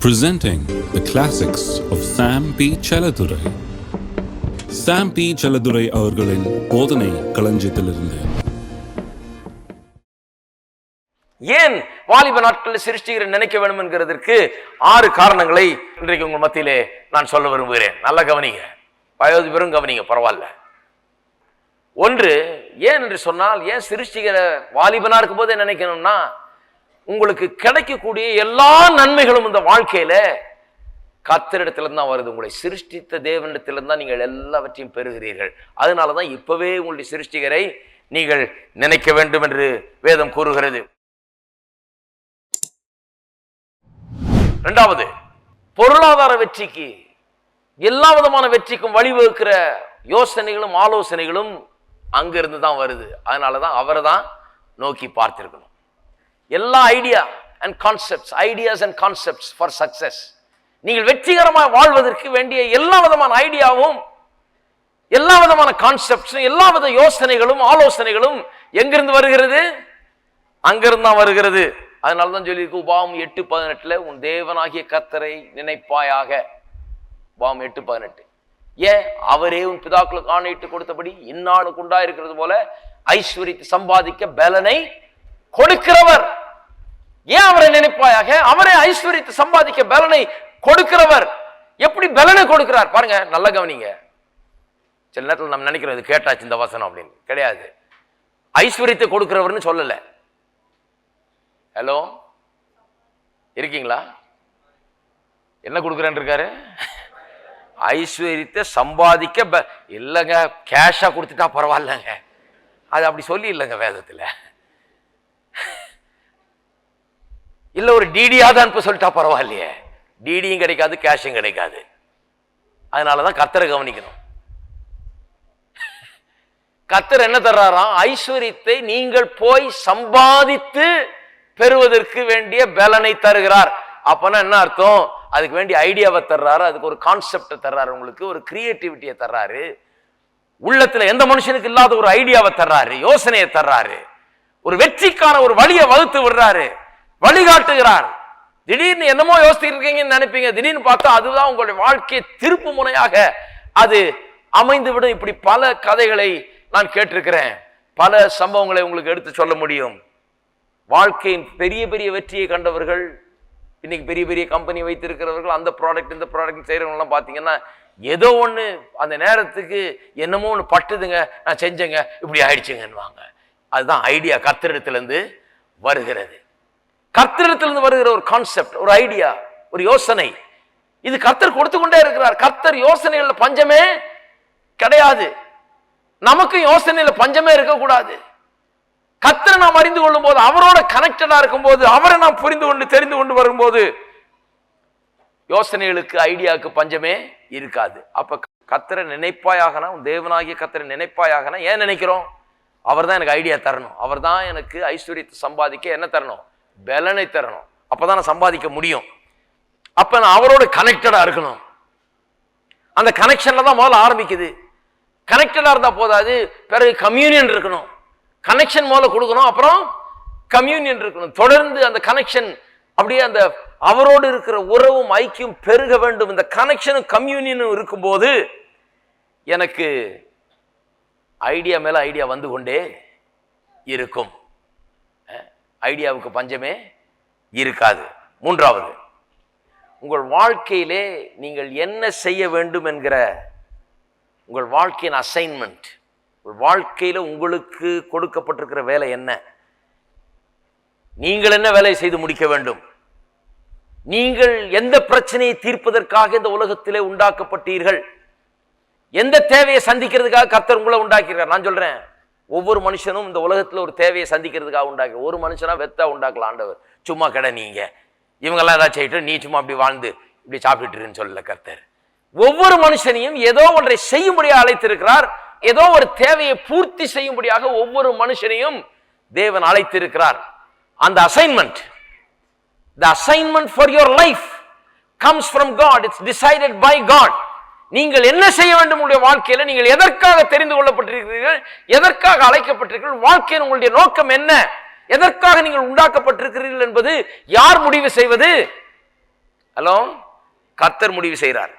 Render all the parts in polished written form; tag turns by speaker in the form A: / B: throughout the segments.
A: Presenting the classics of Sam P. Chaladurai. Sam P. Chaladurai அவர்களின் போதனை களஞ்சியத்திலிருந்து.
B: ஏன் வாலிப நாட்களில் சிருஷ்டிகரை நினைக்க வேண்டும் என்கிறதற்கு 6 காரணங்களை இன்றைக்கு உங்கள் மத்தியிலே நான் சொல்ல விரும்புகிறேன். நல்ல கவனிங்க, வயது பெரும் கவனிங்க, பரவாயில்ல. 1, ஏன் என்று சொன்னால், ஏன் சிருஷ்டிகரை வாலிபனா இருக்கும் போதே நினைக்கணும்னா, உங்களுக்கு கிடைக்கக்கூடிய எல்லா நன்மைகளும் இந்த வாழ்க்கையில கர்த்தரிடத்திலிருந்து தான் வருது. உங்களை சிருஷ்டித்த தேவனிடத்திலிருந்து தான் நீங்கள் எல்லாவற்றையும் பெறுகிறீர்கள். அதனாலதான் இப்பவே உங்களுடைய சிருஷ்டிகரை நீங்கள் நினைக்க வேண்டும் என்று வேதம் கூறுகிறது. 2வது, பொருளாதார வெற்றிக்கு, எல்லா விதமான வெற்றிக்கும் வழிவகுக்கிற யோசனைகளும் ஆலோசனைகளும் அங்கிருந்து தான் வருது. அதனாலதான் அவரை தான் நோக்கி பார்த்திருக்கணும். எல்லா ideas and concepts for success, நீங்கள் வெற்றிகரமாக வாழ்வதற்கு வேண்டிய எல்லா விதமான ஐடியாவும், எல்லா விதமான கான்செப்ட்ஸும், எல்லா வித யோசனைகளும் ஆலோசனைகளும் எங்கிருந்து வருகிறது? அங்கிருந்து தான் வருகிறது. அதனாலதான் சொல்லியிருக்கு உபாகம் 8:18, உன் தேவனாகிய கர்த்தரை நினைப்பாயாக. உபாகம் 8:18. ஏன்? அவரே உன் பிதாக்களுக்கு ஆணையிட்டு கொடுத்தபடி இந்நாளுக்கு உண்டாயிருக்கிறது போல ஐஸ்வரியத்தை சம்பாதிக்க பலனை கொடுக்கிறவர். ஏன் அவரை நினைப்பாயாக? அவரே ஐஸ்வரியத்தை சம்பாதிக்க பலனை கொடுக்கிறவர். எப்படி பலனை கொடுக்கிறார் பாருங்க, நல்ல கவனிங்க. சில நேரத்தில் நம்ம நினைக்கிறோம் இது கேட்டாச்சு இந்த வசனம் அப்படின்னு. கிடையாது. ஐஸ்வரியத்தை கொடுக்கிறவர்னு சொல்லல. ஹலோ, இருக்கீங்களா? என்ன கொடுக்குறேன்னு இருக்காரு? ஐஸ்வரியத்தை சம்பாதிக்க இல்லைங்க, கேஷா கொடுத்துட்டா பரவாயில்லங்க, அது அப்படி சொல்லி இல்லைங்க வேதத்துல. இல்ல ஒரு டிடியா தான் சொல்லிட்டா பரவாயில்லையே, டிடியும் கிடைக்காது, கேஷும் கிடைக்காது. அதனாலதான் கர்த்தரை கவனிக்கணும். கர்த்தர் என்ன தர்றாராம்? ஐஸ்வரியத்தை நீங்கள் போய் சம்பாதித்து பெறுவதற்கு வேண்டிய பலனை தருகிறார். அப்பனா என்ன அர்த்தம்? அதுக்கு வேண்டிய ஐடியாவை தர்றாரு, அதுக்கு ஒரு கான்செப்டை தர்றாரு, உங்களுக்கு ஒரு கிரியேட்டிவிட்டியை தர்றாரு, உள்ளத்துல எந்த மனுஷனுக்கு இல்லாத ஒரு ஐடியாவை தர்றாரு, யோசனையை தர்றாரு, ஒரு வெற்றிக்கான ஒரு வழியை வகுத்து விடுறாரு, வழிகாட்டுகிறார். திடீர்னு என்னமோ யோசித்து இருக்கீங்கன்னு நினைப்பீங்க, திடீர்னு பார்த்தா அதுதான் உங்களுடைய வாழ்க்கையை திருப்பு முனையாக அது அமைந்து விடும். இப்படி பல கதைகளை நான் கேட்டிருக்கிறேன், பல சம்பவங்களை உங்களுக்கு எடுத்து சொல்ல முடியும். வாழ்க்கையின் பெரிய பெரிய வெற்றியை கண்டவர்கள், இன்னைக்கு பெரிய பெரிய கம்பெனி வைத்திருக்கிறவர்கள், அந்த ப்ராடக்ட் இந்த ப்ராடக்ட் செய்யறவங்கலாம் பார்த்தீங்கன்னா ஏதோ ஒன்று அந்த நேரத்துக்கு என்னமோ ஒன்று பட்டுதுங்க, நான் செஞ்சேங்க, இப்படி ஆயிடுச்சுங்கன்னுவாங்க. அதுதான் ஐடியா கர்த்தரிடத்திலிருந்து வருகிறது. கர்த்தரிடத்திலிருந்து வருகிற ஒரு கான்செப்ட், ஒரு ஐடியா, ஒரு யோசனை, இது கர்த்தர் கொடுத்து கொண்டே இருக்கிறார். கர்த்தர் யோசனைகள்ல பஞ்சமே கிடையாது. நமக்கு யோசனையில பஞ்சமே இருக்கக்கூடாது. கர்த்தரை நாம் அறிந்து கொள்ளும் போது, அவரோட கனெக்டடா இருக்கும் போது, அவரை நாம் புரிந்து கொண்டு தெரிந்து கொண்டு வரும்போது யோசனைகளுக்கு ஐடியாவுக்கு பஞ்சமே இருக்காது. அப்ப கர்த்தரை நினைப்பாயாகனா, தேவனாகிய கர்த்தரை நினைப்பாயாகனா ஏன் நினைக்கிறோம்? அவர் தான் எனக்கு ஐடியா தரணும், அவர் தான் எனக்கு ஐஸ்வரியத்தை சம்பாதிக்க என்ன தரணும்? பலனை தரணும். அப்பதான் நான் சம்பாதிக்க முடியும். அப்ப நான் அவரோட கனெக்டடா இருக்கணும். அந்த கனெக்ஷன்ல தான் முதல்ல ஆரம்பிக்குது. கனெக்டடா இருந்தா போதாது, பிறகு கம்யூனியன் இருக்கணும். கனெக்ஷன் முதல்ல கொடுக்கணும், அப்புறம் கம்யூனியன் இருக்கணும். தொடர்ந்து அந்த கனெக்ஷன் அப்படியே அந்த அவரோடு இருக்கிற உறவும் ஐக்கியம் பெருக வேண்டும். இந்த கனெக்ஷனும் கம்யூனியனும் இருக்கும்போது எனக்கு ஐடியா மேல ஐடியா வந்து கொண்டே இருக்கும். ஐடியாவுக்கு பஞ்சமே இருக்காது. 3வது, உங்கள் வாழ்க்கையிலே நீங்கள் என்ன செய்ய வேண்டும் என்கிற உங்கள் வாழ்க்கையின் அசைன்மெண்ட், வாழ்க்கையில உங்களுக்கு கொடுக்கப்பட்டிருக்கிற வேலை என்ன? நீங்கள் என்ன வேலை செய்து முடிக்க வேண்டும்? நீங்கள் எந்த பிரச்சனையை தீர்ப்பதற்காக இந்த உலகத்திலே உண்டாக்கப்பட்டீர்கள்? எந்த தேவையை சந்திக்கிறதுக்காக கர்த்தர் உங்களை உண்டாக்கிறார்? நான் சொல்றேன், ஒவ்வொரு மனுஷனும் இந்த உலகத்துல ஒரு தேவையை சந்திக்கிறதுக்காக உண்டாக்கி, ஒரு மனுஷனா வெத்தா உண்டாக்கலாம் ஆண்டவர். சும்மா கடை நீங்க இவங்கெல்லாம் ஏதாச்சும் செய்யிட்டு நீ சும்மா அப்படி வாழ்ந்து இப்படி சாப்பிட்டுருன்னு சொல்லல கர்த்தர். ஒவ்வொரு மனுஷனையும் ஏதோ ஒன்றை செய்யும்படியாக அழைத்திருக்கிறார். ஏதோ ஒரு தேவையை பூர்த்தி செய்யும்படியாக ஒவ்வொரு மனுஷனையும் தேவன் அழைத்திருக்கிறார். அந்த assignment, the assignment for your life comes from God. It's decided by God. நீங்கள் என்ன செய்ய வேண்டும் உங்களுடைய வாழ்க்கையில, நீங்கள் எதற்காக தெரிந்து கொள்ளப்பட்டிருக்கிறீர்கள், எதற்காக அழைக்கப்பட்டிருக்கிறீர்கள், வாழ்க்கையின் உங்களுடைய நோக்கம் என்ன, எதற்காக நீங்கள் உண்டாக்கப்பட்டிருக்கிறீர்கள் என்பது யார் முடிவு செய்வது? ஹலோ, கர்த்தர் முடிவு செய்கிறார்.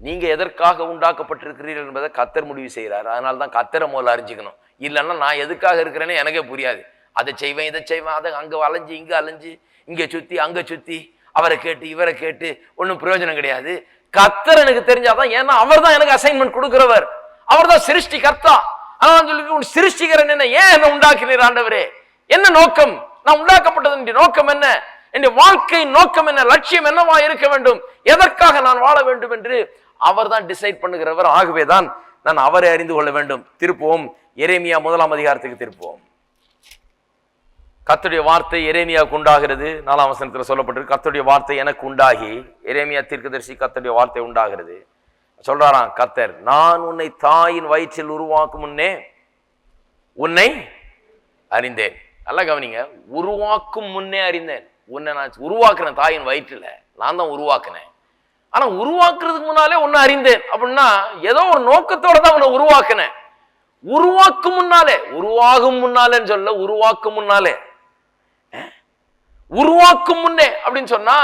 B: நீங்க எதற்காக உண்டாக்கப்பட்டிருக்கிறீர்கள் என்பதை கர்த்தர் முடிவு செய்கிறார். அதனால தான் கர்த்தரை முதல்ல அறிஞ்சிக்கணும். இல்லைன்னா நான் எதுக்காக இருக்கிறேன்னு எனக்கே புரியாது. அதை செய்வேன், இதை செய்வேன், அதை அங்கே அலைஞ்சு இங்கே அலைஞ்சு இங்கே சுற்றி அங்கே சுற்றி அவரை கேட்டு இவரை கேட்டு ஒன்றும் பிரயோஜனம் கிடையாது. கர்த்தர் எனக்கு தெரிஞ்சாதான். ஏன்னா அவர் தான் எனக்கு அசைன்மெண்ட் கொடுக்கிறவர். அவர் தான் சிருஷ்டி கர்த்தா. ஆனால் சொல்லி சிருஷ்டிகரன் என்ன, ஏன் என்ன உண்டாக்கினீர் ஆண்டவரே? என்ன நோக்கம்? நான் உண்டாக்கப்பட்டது நோக்கம் என்ன? என்னுடைய வாழ்க்கையின் நோக்கம் என்ன? லட்சியம் என்னவா இருக்க வேண்டும்? எதற்காக நான் வாழ வேண்டும் என்று அவர் தான் டிசைட் பண்ணுகிறவர். ஆகவே தான் நான் அவரை அறிந்து கொள்ள வேண்டும். திருப்புவோம் எரேமியா 1ஆம் அதிகாரத்துக்கு திருப்புவோம். கர்த்தருடைய வார்த்தை எரேமியாவுக்கு உண்டாகிறது. 4ஆம் வசனத்தில் சொல்லப்பட்டிருக்கு, கர்த்தருடைய வார்த்தை எனக்கு உண்டாகி. எரேமியா தீர்க்கதரிசி கர்த்தருடைய வார்த்தை உண்டாகிறது. சொல்றாராம் கர்த்தர், நான் உன்னை தாயின் வயிற்றில் உருவாக்கும் முன்னே உன்னை அறிந்தேன். நல்லா கவனிங்க, உருவாக்கும் முன்னே அறிந்தேன். உன்னை நான் உருவாக்குறேன் தாயின் வயிற்றுல, நான் தான் உருவாக்குனேன். ஆனா உருவாக்குறதுக்கு முன்னாலே உன்னை அறிந்தேன். அப்படின்னா ஏதோ ஒரு நோக்கத்தோட தான் உன்னை உருவாக்குனேன். உருவாக்கும் முன்னாலே, உருவாகும் முன்னாலேன்னு சொல்ல, உருவாக்கும் முன்னாலே, உருவாக்கும் முன்னே அப்படின்னு சொன்னா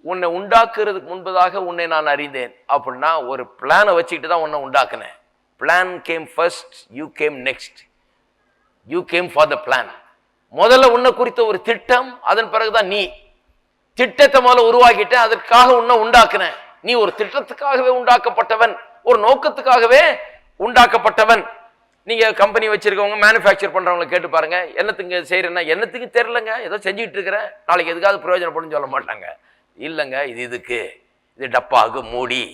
B: உன்னை உண்டாக்குறதுக்கு முன்பதாக உன்னை நான் அறிந்தேன். அப்படின்னா ஒரு பிளானை வச்சுக்கிட்டு தான் உன்னை உண்டாக்குனேன். Plan came first, you came next. You came for the plan. முதல்ல உன்னை குறித்த ஒரு திட்டம், அதன் பிறகுதான் நீ திட்டத்தை முதல்ல உருவாக்கிட்ட, அதற்காக உன்னை உண்டாக்குனேன். நீ ஒரு திட்டத்துக்காகவே உண்டாக்கப்பட்டவன், ஒரு நோக்கத்துக்காகவே உண்டாக்கப்பட்டவன். நீங்க கம்பெனி வச்சிருக்கவங்க, மேனுஃபேக்சர் பண்றவங்களை கேட்டு பாருங்க, என்னத்துக்கு செய்யறேன்னா, என்னத்துக்கு தெரியலங்க, ஏதோ செஞ்சுட்டு இருக்கிறேன், நாளைக்கு எதுக்காவது பிரயோஜனப்படும் சொல்ல மாட்டாங்க. இல்லைங்க, இது இதுக்கு, இது டப்பாவுக்கு மூடி,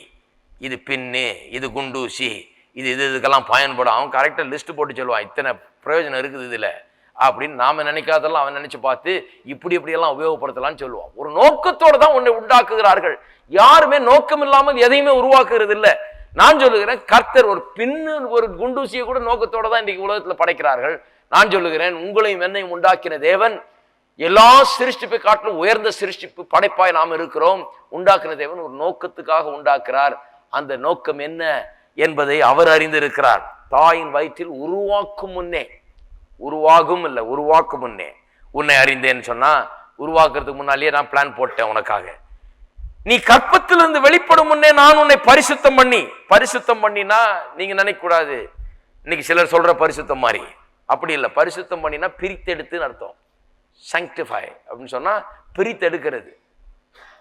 B: இது பின்னு, இது குண்டூசி, இது இதுக்கெல்லாம் பயன்படும். அவன் கரெக்டாக லிஸ்ட் போட்டு சொல்லுவான், இத்தனை பிரயோஜனம் இருக்குது இதில் அப்படின்னு. நாம நினைக்காதெல்லாம் அவன் நினைச்சு பார்த்து இப்படியெல்லாம் உபயோகப்படுத்தலாம்னு சொல்லுவான். ஒரு நோக்கத்தோடு தான் உன்னை உண்டாக்குகிறார்கள். யாருமே நோக்கம் இல்லாமல் எதையுமே உருவாக்குறது இல்லை. நான் சொல்லுகிறேன், கர்த்தர் ஒரு பின்னு ஒரு குண்டூசியை கூட நோக்கத்தோட தான் இன்றைக்கு உலகத்தில் படைக்கிறார்கள். நான் சொல்லுகிறேன், உங்களையும் என்னையும் உண்டாக்கின தேவன் எல்லா சிருஷ்டிப்பை காட்டிலும் உயர்ந்த சிருஷ்டிப்பு படைப்பாய் நாம் இருக்கிறோம். உண்டாக்கின தேவன் ஒரு நோக்கத்துக்காக உண்டாக்குறார். அந்த நோக்கம் என்ன என்பதை அவர் அறிந்திருக்கிறார். தாயின் வயிற்றில் உருவாக்கும் முன்னே, உருவாகும் இல்லை, உருவாக்கும் முன்னே உன்னை அறிந்தேன்னு சொன்னா, உருவாக்குறதுக்கு முன்னாலேயே நான் பிளான் போட்டேன் உனக்காக. நீ கற்பத்திலிருந்து வெளிப்படும் முன்னே நான் உன்னை பரிசுத்தம் பண்ணி. பரிசுத்தம் பண்ணினா நீங்க நினைக்க கூடாது இன்னைக்கு சிலர் சொல்ற பரிசுத்தம் மாதிரி, அப்படி இல்லை. பரிசுத்தம் பண்ணினா பிரித்தெடுத்துன்னு அர்த்தம். சாங்டிஃபை அப்படின்னு சொன்னா பிரித்தெடுக்கிறது,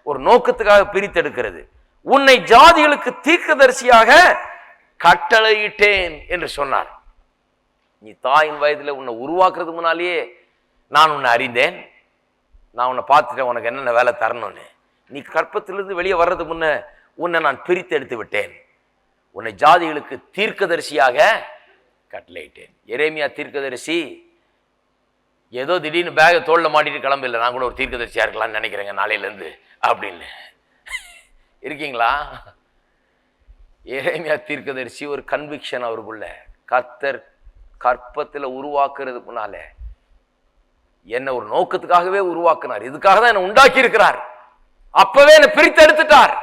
B: ஒரு நோக்கத்துக்காக பிரித்தெடுக்கிறது. உன்னை ஜாதிகளுக்கு தீர்க்கதரிசியாக கட்டளையிட்டேன் என்று சொன்னார். நீ தாயின் வயதுல உன்னை உருவாக்குறதுக்கு முன்னாலேயே நான் உன்னை அறிந்தேன். நான் உன்னை பார்த்துட்டேன், உனக்கு என்னென்ன வேலை தரணும்னு. நீ கற்பத்திலிருந்து வெளியே வர்றதுக்கு முன்ன உன்னை நான் பிரித்து எடுத்து விட்டேன். உன்னை ஜாதிகளுக்கு தீர்க்கதரிசியாக கட்டளையிட்டேன். எரேமியா தீர்க்கதரிசி ஏதோ திடீர்னு பேகை தோளில் மாட்டிட்டு கிளம்பில்லை, நான் கூட ஒரு தீர்க்கதரிசியா இருக்கலாம்னு நினைக்கிறேங்க நாளையிலேருந்து அப்படின்னு இருக்கீங்களா? எரேமியா தீர்க்கதரிசி ஒரு கன்விக்ஷன் அவருக்குள்ள. கர்த்தர் கற்பத்தில் உருவாக்குறதுக்கு முன்னால என்ன ஒரு நோக்கத்துக்காகவே உருவாக்குனார். இதுக்காக தான் என்னை உண்டாக்கி இருக்கிறார். அப்பவே என்னை பிரித்து எடுத்துட்டார்.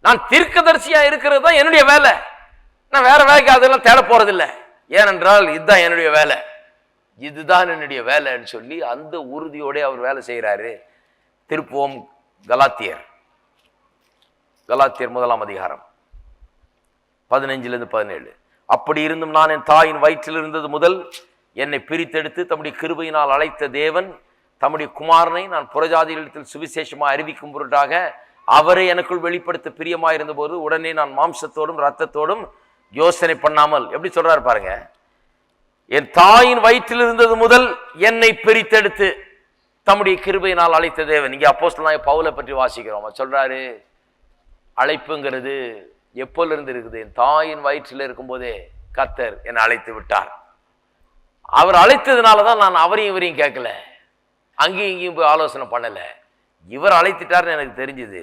B: நான் தீர்க்கதரிசியா இருக்கிறது தான் என்னுடைய வேலை. நான் வேற வேலைக்கு அதெல்லாம் தேட போறதில்லை. ஏனென்றால் இதுதான் என்னுடைய வேலை, இதுதான் என்னுடைய வேலைன்னு சொல்லி அந்த உறுதியோட அவர் வேலை செய்கிறாரு. திருப்புவோம் கலாத்தியர் 1ஆம் அதிகாரம் 15-17. அப்படி இருந்தும் நான் என் தாயின் வயிற்றில் இருந்தது முதல் என்னை பிரித்தெடுத்து தம்முடைய கிருபையினால் அழைத்த தேவன் தம்முடைய குமாரனை நான் புறஜாதிகளிடத்தில் சுவிசேஷமாக அறிவிக்கும் பொருட்டாக அவரை எனக்குள் வெளிப்படுத்த பிரியமாயிருந்த போது உடனே நான் மாம்சத்தோடும் இரத்தத்தோடும் யோசனை பண்ணாமல், எப்படி சொல்றாரு பாருங்க, என் தாயின் வயிற்றில் இருந்தது முதல் என்னை பிரித்தெடுத்து தம்முடைய கிருபையினால் அழைத்த தேவன். இங்கே அப்போஸ்தலனாகிய பவுலை பற்றி வாசிக்கிறோம். சொல்றாரு, அழைப்புங்கிறது எப்போல இருந்து இருக்குது? என் தாயின் வயிற்றில் இருக்கும்போதே கர்த்தர் என்னை அழைத்து விட்டார். அவர் அழைத்ததுனாலதான் நான் அவரையும் இவரையும் கேட்கல, அங்கேயும் இங்கேயும் போய் ஆலோசனை பண்ணல. இவர் அழைத்துட்டாருன்னு எனக்கு தெரிஞ்சுது.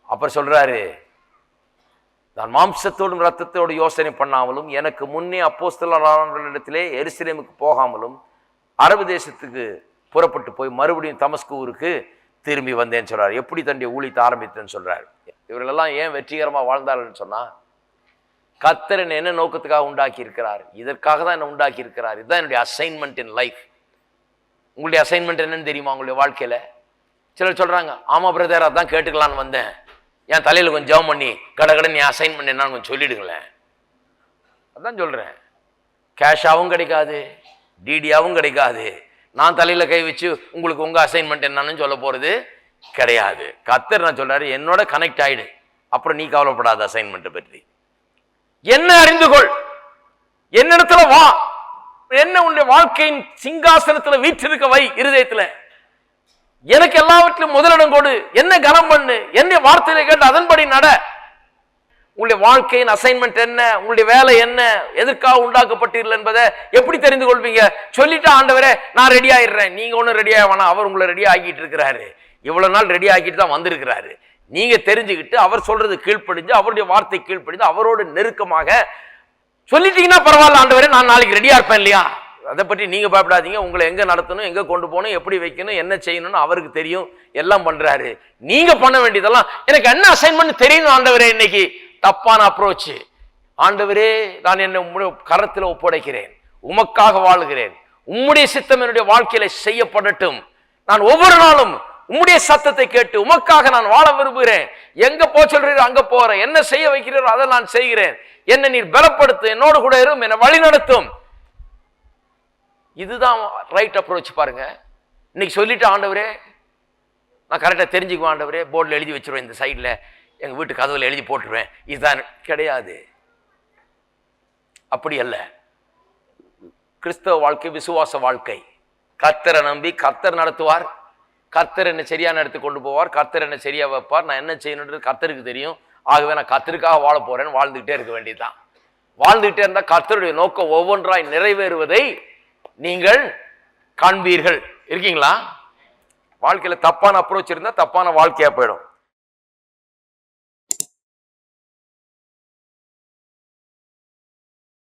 B: அப்புறம் சொல்றாரு, நான் மாம்சத்தோடும் இரத்தத்தோடு யோசனை பண்ணாமலும் எனக்கு முன்னே அப்போஸ்தலர்களிடத்திலே எருசலேமுக்கு போகாமலும் அரபு தேசத்துக்கு புறப்பட்டு போய் மறுபடியும் தமஸ்கு ஊருக்கு திரும்பி வந்தேன்னு சொல்றாரு. எப்படி தன்னுடைய ஊழியத்தை ஆரம்பித்தேன்னு சொல்றாரு. இவர்களெல்லாம் ஏன் வெற்றிகரமாக வாழ்ந்தார்கள்னு சொன்னா, கர்த்தர் என்ன நோக்கத்துக்காக உண்டாக்கி இருக்கிறார்? இதற்காக தான் என்ன உண்டாக்கி இருக்கிறார். இதுதான் என்னுடைய அசைன்மெண்ட் இன் லைஃப். உங்களுடைய அசைன்மெண்ட் என்னன்னு தெரியுமா? உங்களுடைய வாழ்க்கையில சிலர் சொல்றாங்க, ஆமா பிரதர் அதான் கேட்டுக்கலான்னு வந்தேன், என் தலையில கொஞ்சம் ஜெபம் பண்ணி கடகடன் நீ அசைன்மெண்ட் என்னன்னு கொஞ்சம் சொல்லிடுங்களேன். அதான் சொல்றேன், கேஷாவும் கிடைக்காது, டிடியாவும் கிடைக்காது, நான் தலையில கை வச்சு உங்களுக்கு உங்க அசைன்மெண்ட் என்னன்னு சொல்ல போறது கிடையாது. கர்த்தர் நான் சொல்றாரு, என்னோட கனெக்ட் ஆயிடு, அப்புறம் நீ கவலைப்படாத அசைன்மெண்ட் பற்றி. என்ன அறிந்து கொள், என்னிடத்துல வா, என்ன உன்னுடைய வாழ்க்கையின் சிங்காசனத்துல வீற்றிருக்க வை, இருதயத்துல எனக்கு எல்லாவற்றிலும் முதலிடம் கொடு, என்ன கனம் பண்ணு, என்ன வார்த்தையில கேட்டு அதன்படி நட. உங்களுடைய வாழ்க்கையின் அசைன்மெண்ட் என்ன, உங்களுடைய வேலை என்ன, எதற்காக உண்டாக்கப்பட்டீர்கள் என்பதை எப்படி தெரிந்து கொள்வீங்க? சொல்லிட்டு ஆண்டவரே நான் ரெடி ஆயிடுறேன், நீங்க ஒன்னும் ரெடி ஆகணும், அவர் உங்களை ரெடி ஆக்கிட்டு இருக்கிறாரு, இவ்வளவு நாள் ரெடி ஆக்கிட்டு தான் வந்திருக்கிறாரு. நீங்க தெரிஞ்சுக்கிட்டு அவர் சொல்றது கீழ்ப்படிஞ்சு, அவருடைய வார்த்தை கீழ்ப்படிஞ்சு, அவரோடு நெருக்கமாக சொல்லிட்டீங்கன்னா பரவாயில்ல ஆண்டவரே நான் நாளைக்கு ரெடியா இருப்பேன் இல்லையா? அதை பற்றி நீங்க பயப்படாதீங்க, உங்களை எங்க நடத்தணும், எங்க கொண்டு போகணும், எப்படி வைக்கணும், என்ன செய்யணும்னு அவருக்கு தெரியும், எல்லாம் பண்றாரு. நீங்க பண்ண வேண்டியதெல்லாம் எனக்கு என்ன அசைன்மெண்ட் தெரியணும் ஆண்டவரே. இன்னைக்கு தப்பான அப்ரோச். ஆண்டவரே நான் என்னை உம்முடைய கரத்தில் ஒப்படைக்கிறேன், உமக்காக வாழுகிறேன், உம்முடைய சித்தம் என்னுடைய வாழ்க்கையில செய்யப்படட்டும், நான் ஒவ்வொரு நாளும் உம்முடைய சத்தத்தை கேட்டு உமக்காக நான் வாழ விரும்புகிறேன், எங்க போ சொல்றீரோ அங்க போறேன், என்ன செய்ய வைக்கிறீரோ அதை நான் செய்கிறேன், என்னை நீர் பலப்படுத்து, என்னோடு கூட இரும், என்னை வழி நடத்தும். இதுதான் ரைட் அப்ரோச். பாருங்க, இன்னைக்கு சொல்லிட்டு ஆண்டவரே நான் கரெக்டா தெரிஞ்சுக்குவேன் ஆண்டவரே, போர்டில் எழுதி வச்சிருவேன், இந்த சைட்ல எங்க வீட்டு கதவுல எழுதி போட்டுருவேன், இதுதான் கிடையாது. அப்படி அல்ல. கிறிஸ்தவ வாழ்க்கை விசுவாச வாழ்க்கை. கர்த்தரை நம்பி கர்த்தர் நடத்துவார், கர்த்தர் என்ன சரியா நடத்தி கொண்டு போவார், கர்த்தர் என்ன சரியா வைப்பார், நான் என்ன செய்யணுன்றது கர்த்தருக்கு தெரியும். ஆகவே நான் கர்த்தருக்காக வாழ போறேன்னு வாழ்ந்துகிட்டே இருக்க வேண்டியதுதான். வாழ்ந்துகிட்டே இருந்தா கர்த்தருடைய நோக்கம் ஒவ்வொன்றாய் நிறைவேறுவதை நீங்கள் காண்பீர்கள். இருக்கீங்களா? வாழ்க்கையில தப்பான அப்ரோச் இருந்தா தப்பான வாழ்க்கையா போயிடும்.